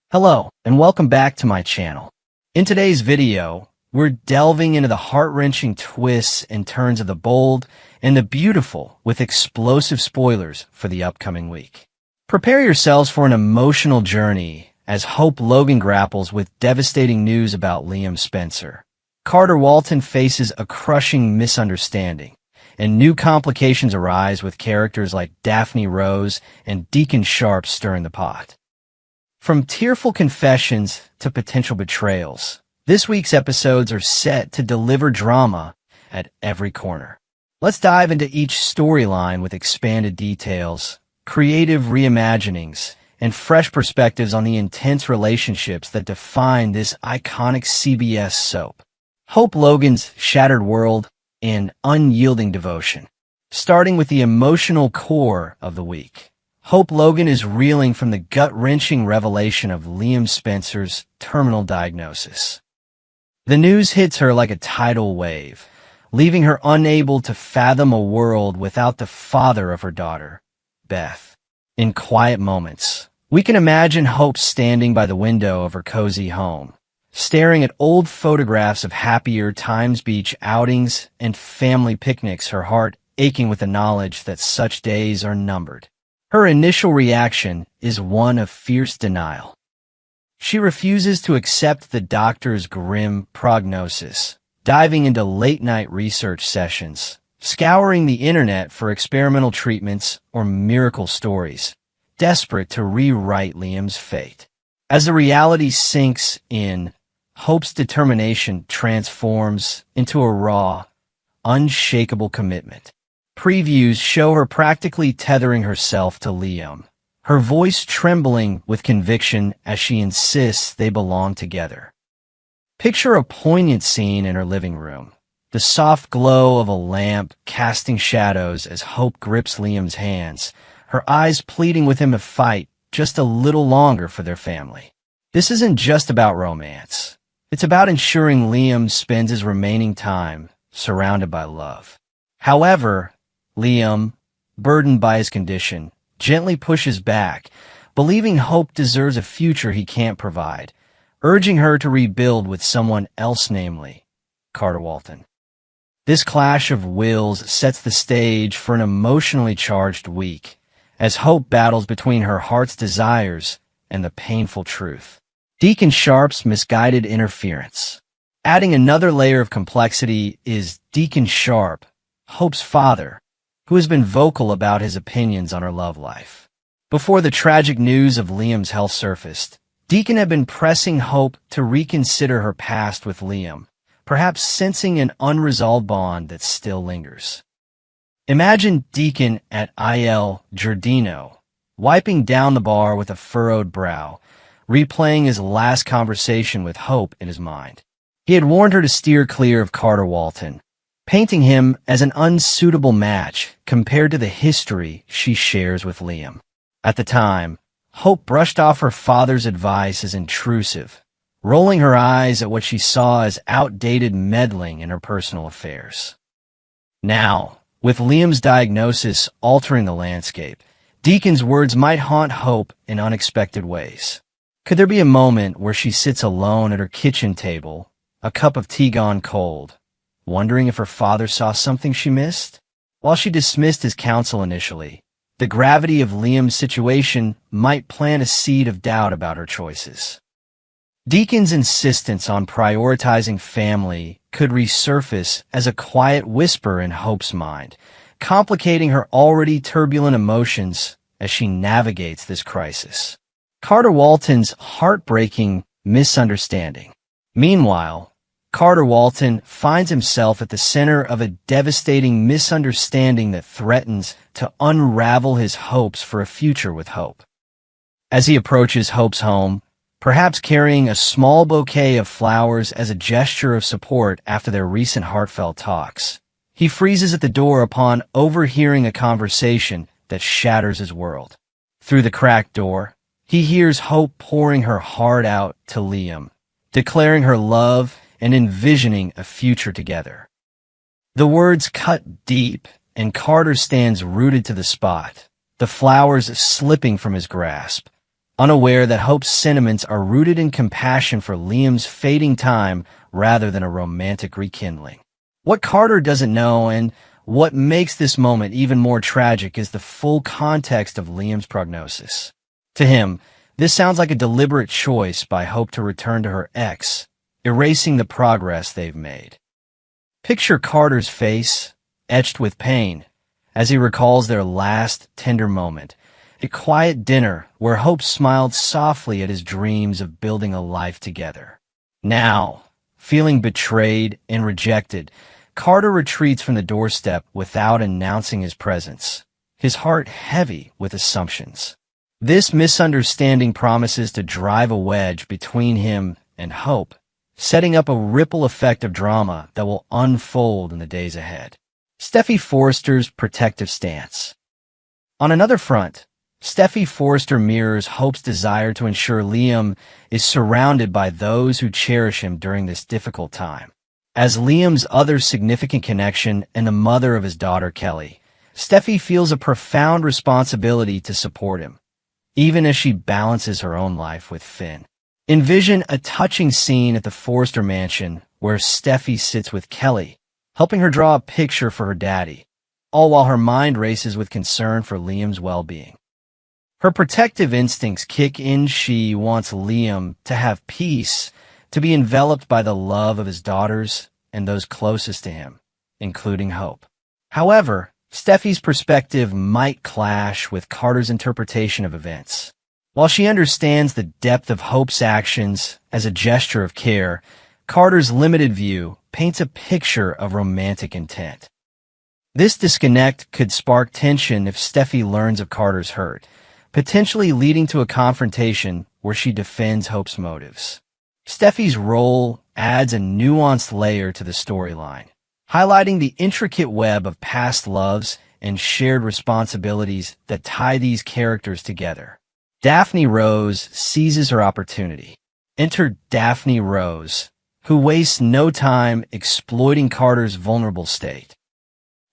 Hello, and welcome back to my channel. In today's video, we're delving into the heart-wrenching twists and turns of the bold and the beautiful with explosive spoilers for the upcoming week. Prepare yourselves for an emotional journey as Hope Logan grapples with devastating news about Liam Spencer. Carter Walton faces a crushing misunderstanding, and new complications arise with characters like Daphne Rose and Deacon Sharp stirring the pot. From tearful confessions to potential betrayals, this week's episodes are set to deliver drama at every corner. Let's dive into each storyline with expanded details, creative reimaginings, and fresh perspectives on the intense relationships that define this iconic CBS soap. Hope Logan's shattered world and unyielding devotion. Starting with the emotional core of the week. Hope Logan is reeling from the gut-wrenching revelation of Liam Spencer's terminal diagnosis. The news hits her like a tidal wave, leaving her unable to fathom a world without the father of her daughter, Beth. In quiet moments, we can imagine Hope standing by the window of her cozy home, staring at old photographs of happier times beach outings and family picnics, her heart aching with the knowledge that such days are numbered. Her initial reaction is one of fierce denial. She refuses to accept the doctor's grim prognosis, diving into late-night research sessions, scouring the internet for experimental treatments or miracle stories, desperate to rewrite Liam's fate. As the reality sinks in, Hope's determination transforms into a raw, unshakable commitment. Previews show her practically tethering herself to Liam, her voice trembling with conviction as she insists they belong together. Picture a poignant scene in her living room, the soft glow of a lamp casting shadows as Hope grips Liam's hands, her eyes pleading with him to fight just a little longer for their family. This isn't just about romance. It's about ensuring Liam spends his remaining time surrounded by love. However, Liam, burdened by his condition, gently pushes back, believing Hope deserves a future he can't provide, urging her to rebuild with someone else, namely Carter Walton. This clash of wills sets the stage for an emotionally charged week, as Hope battles between her heart's desires and the painful truth. Deacon Sharp's misguided interference. Adding another layer of complexity is Deacon Sharp, Hope's father, who has been vocal about his opinions on her love life. Before the tragic news of Liam's health surfaced, Deacon had been pressing Hope to reconsider her past with Liam, perhaps sensing an unresolved bond that still lingers. Imagine Deacon at Il Giardino, wiping down the bar with a furrowed brow, replaying his last conversation with Hope in his mind. He had warned her to steer clear of Carter Walton, painting him as an unsuitable match compared to the history she shares with Liam. At the time, Hope brushed off her father's advice as intrusive, rolling her eyes at what she saw as outdated meddling in her personal affairs. Now, with Liam's diagnosis altering the landscape, Deacon's words might haunt Hope in unexpected ways. Could there be a moment where she sits alone at her kitchen table, a cup of tea gone cold, wondering if her father saw something she missed? While she dismissed his counsel initially, the gravity of Liam's situation might plant a seed of doubt about her choices. Deacon's insistence on prioritizing family could resurface as a quiet whisper in Hope's mind, complicating her already turbulent emotions as she navigates this crisis. Carter Walton's heartbreaking misunderstanding. Meanwhile, Carter Walton finds himself at the center of a devastating misunderstanding that threatens to unravel his hopes for a future with Hope. As he approaches Hope's home, perhaps carrying a small bouquet of flowers as a gesture of support after their recent heartfelt talks, he freezes at the door upon overhearing a conversation that shatters his world. Through the cracked door, he hears Hope pouring her heart out to Liam, declaring her love and envisioning a future together. The words cut deep, and Carter stands rooted to the spot, the flowers slipping from his grasp, unaware that Hope's sentiments are rooted in compassion for Liam's fading time rather than a romantic rekindling. What Carter doesn't know, and what makes this moment even more tragic, is the full context of Liam's prognosis. To him, this sounds like a deliberate choice by Hope to return to her ex, erasing the progress they've made. Picture Carter's face, etched with pain, as he recalls their last tender moment, a quiet dinner where Hope smiled softly at his dreams of building a life together. Now, feeling betrayed and rejected, Carter retreats from the doorstep without announcing his presence, his heart heavy with assumptions. This misunderstanding promises to drive a wedge between him and Hope, setting up a ripple effect of drama that will unfold in the days ahead. Steffy Forrester's protective stance. On another front, Steffy Forrester mirrors Hope's desire to ensure Liam is surrounded by those who cherish him during this difficult time. As Liam's other significant connection and the mother of his daughter Kelly, Steffy feels a profound responsibility to support him, even as she balances her own life with Finn. Envision a touching scene at the Forrester mansion where Steffy sits with Kelly, helping her draw a picture for her daddy, all while her mind races with concern for Liam's well-being. Her protective instincts kick in. She wants Liam to have peace, to be enveloped by the love of his daughters and those closest to him, including Hope. However, Steffy's perspective might clash with Carter's interpretation of events. While she understands the depth of Hope's actions as a gesture of care, Carter's limited view paints a picture of romantic intent. This disconnect could spark tension if Steffy learns of Carter's hurt, potentially leading to a confrontation where she defends Hope's motives. Steffy's role adds a nuanced layer to the storyline, highlighting the intricate web of past loves and shared responsibilities that tie these characters together. Daphne Rose seizes her opportunity. Enter Daphne Rose, who wastes no time exploiting Carter's vulnerable state.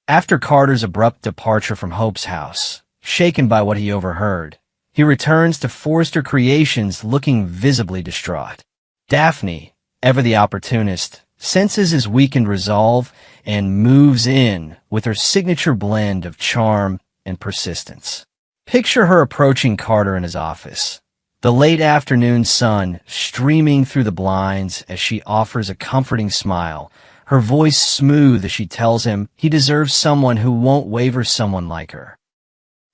After Carter's abrupt departure from Hope's house, shaken by what he overheard, he returns to Forrester Creations looking visibly distraught. Daphne, ever the opportunist, senses his weakened resolve and moves in with her signature blend of charm and persistence. Picture her approaching Carter in his office, the late afternoon sun streaming through the blinds as she offers a comforting smile, her voice smooth as she tells him he deserves someone who won't waver someone like her.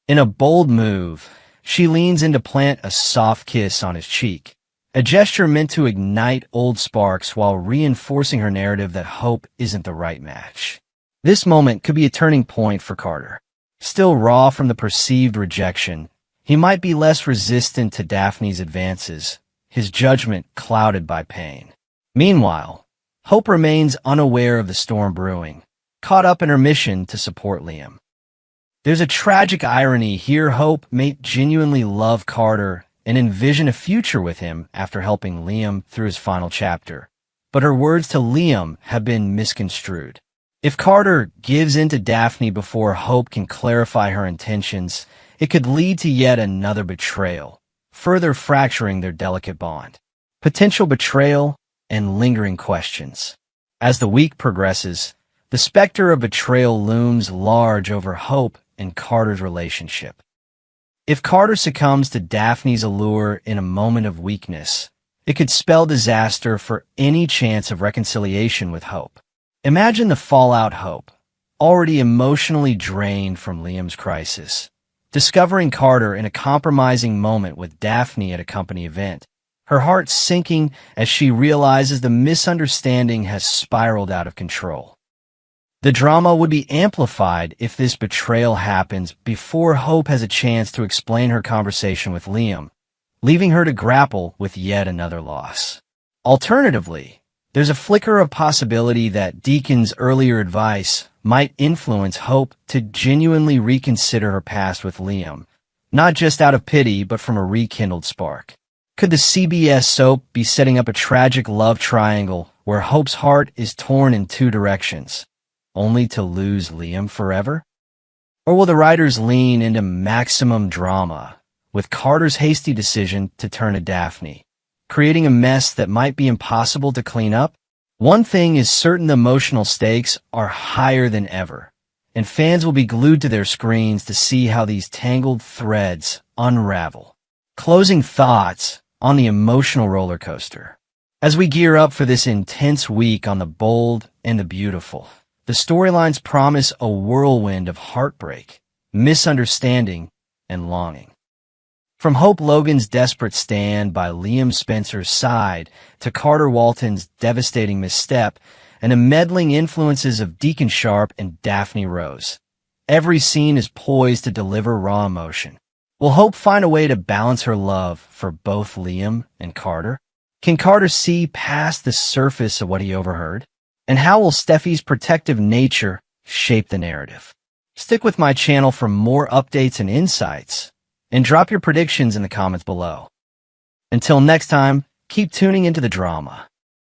In a bold move, she leans in to plant a soft kiss on his cheek, a gesture meant to ignite old sparks while reinforcing her narrative that Hope isn't the right match. This moment could be a turning point for Carter. Still raw from the perceived rejection, he might be less resistant to Daphne's advances, his judgment clouded by pain. Meanwhile, Hope remains unaware of the storm brewing, caught up in her mission to support Liam. There's a tragic irony here. Hope may genuinely love Carter and envision a future with him after helping Liam through his final chapter, but her words to Liam have been misconstrued. If Carter gives in to Daphne before Hope can clarify her intentions, it could lead to yet another betrayal, further fracturing their delicate bond. Potential betrayal and lingering questions. As the week progresses, the specter of betrayal looms large over Hope and Carter's relationship. If Carter succumbs to Daphne's allure in a moment of weakness, it could spell disaster for any chance of reconciliation with Hope. Imagine the fallout. Hope, already emotionally drained from Liam's crisis, discovering Carter in a compromising moment with Daphne at a company event, her heart sinking as she realizes the misunderstanding has spiraled out of control. The drama would be amplified if this betrayal happens before Hope has a chance to explain her conversation with Liam, leaving her to grapple with yet another loss. Alternatively, there's a flicker of possibility that Deacon's earlier advice might influence Hope to genuinely reconsider her past with Liam, not just out of pity but from a rekindled spark. Could the CBS soap be setting up a tragic love triangle where Hope's heart is torn in two directions, only to lose Liam forever? Or will the writers lean into maximum drama, with Carter's hasty decision to turn to Daphne, creating a mess that might be impossible to clean up. One thing is certain: the emotional stakes are higher than ever, and fans will be glued to their screens to see how these tangled threads unravel. Closing thoughts on the emotional roller coaster. As we gear up for this intense week on The Bold and the Beautiful, the storylines promise a whirlwind of heartbreak, misunderstanding, and longing. From Hope Logan's desperate stand by Liam Spencer's side to Carter Walton's devastating misstep and the meddling influences of Deacon Sharp and Daphne Rose, every scene is poised to deliver raw emotion. Will Hope find a way to balance her love for both Liam and Carter? Can Carter see past the surface of what he overheard? And how will Steffi's protective nature shape the narrative? Stick with my channel for more updates and insights, and drop your predictions in the comments below. Until next time, keep tuning into the drama.